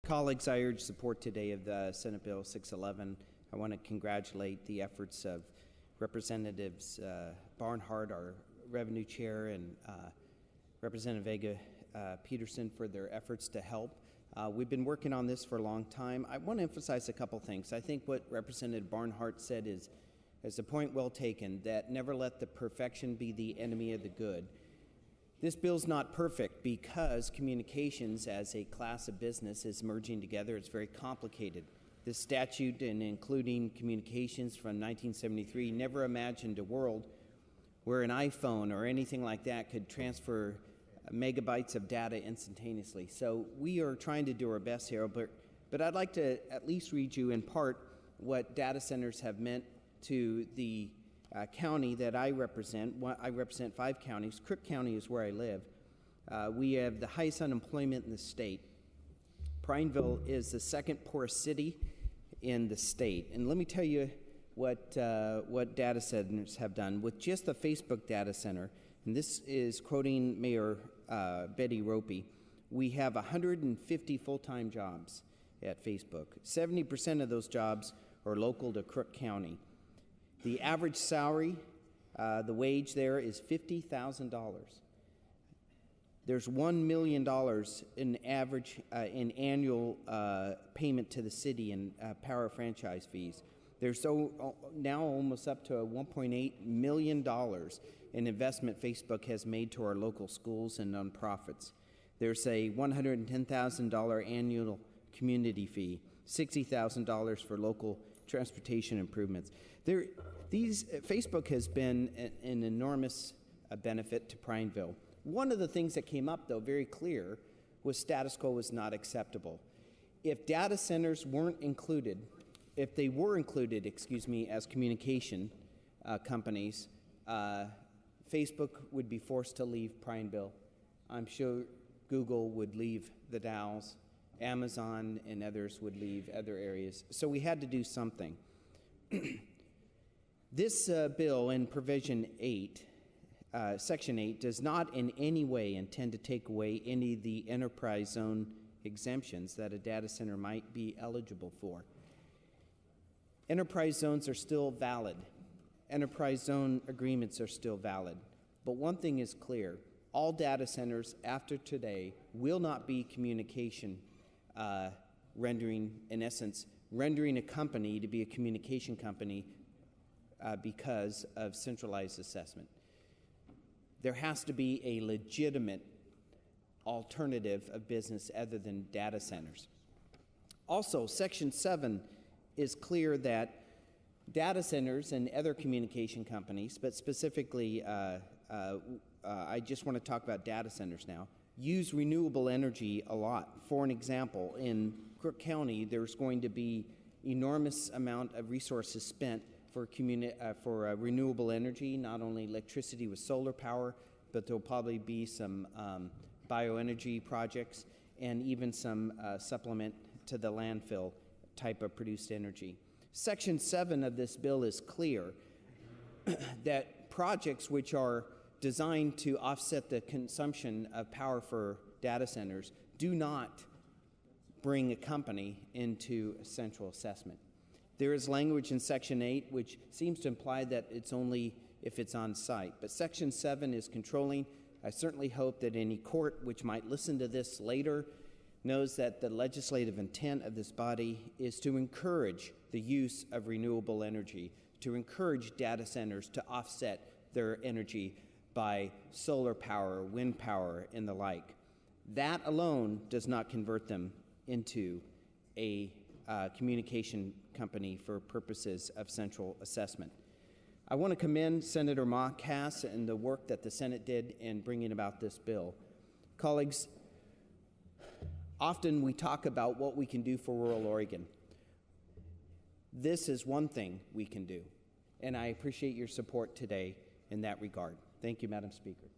Colleagues, I urge support today of the Senate Bill 611. I want to congratulate the efforts of Representatives Barnhart, our Revenue Chair, and Representative Vega Peterson for their efforts to help. We've been working on this for a long time. I want to emphasize a couple things. I think what Representative Barnhart said is a point well taken, that never let the perfection be the enemy of the good. This bill's not perfect because communications as a class of business is merging together. It's very complicated. This statute, and including communications from 1973, never imagined a world where an iPhone or anything like that could transfer megabytes of data instantaneously. So we are trying to do our best here, but I'd like to at least read you in part what data centers have meant to the county that I represent. I represent 5 counties. Crook County is where I live. We have the highest unemployment in the state. Prineville is the second poorest city in the state. And let me tell you what data centers have done. With just the Facebook data center, and this is quoting Mayor Betty Ropey, we have 150 full-time jobs at Facebook. 70% of those jobs are local to Crook County. The average salary, the wage there is $50,000. There's $1 million in average in annual payment to the city in power franchise fees. There's now almost up to $1.8 million in investment Facebook has made to our local schools and nonprofits. There's a $110,000 annual community fee, $60,000 for local transportation improvements. Facebook has been an enormous benefit to Prineville. One of the things that came up, though, very clear, was status quo was not acceptable. If data centers weren't included, if they were included, as communication companies, Facebook would be forced to leave Prineville. I'm sure Google would leave the Dalles, Amazon and others would leave other areas. So we had to do something. This bill in Provision 8, Section 8, does not in any way intend to take away any of the enterprise zone exemptions that a data center might be eligible for. Enterprise zones are still valid. Enterprise zone agreements are still valid. But one thing is clear. All data centers after today will not be communication rendering, in essence, rendering a company to be a communication company because of centralized assessment. There has to be a legitimate alternative of business other than data centers. Also, Section 7 is clear that data centers and other communication companies, but specifically, I just want to talk about data centers now, use renewable energy a lot. For an example, in Crook County, there's going to be enormous amount of resources spent for renewable energy, not only electricity with solar power, but there'll probably be some bioenergy projects and even some supplement to the landfill type of produced energy. Section 7 of this bill is clear that projects which are designed to offset the consumption of power for data centers do not bring a company into a central assessment. There is language in Section 8 which seems to imply that it's only if it's on site, but Section 7 is controlling. I certainly hope that any court which might listen to this later knows that the legislative intent of this body is to encourage the use of renewable energy, to encourage data centers to offset their energy by solar power, wind power, and the like. That alone does not convert them into a communication company for purposes of central assessment. I want to commend Senator Cass and the work that the Senate did in bringing about this bill. Colleagues, often we talk about what we can do for rural Oregon. This is one thing we can do, and I appreciate your support today in that regard. Thank you, Madam Speaker.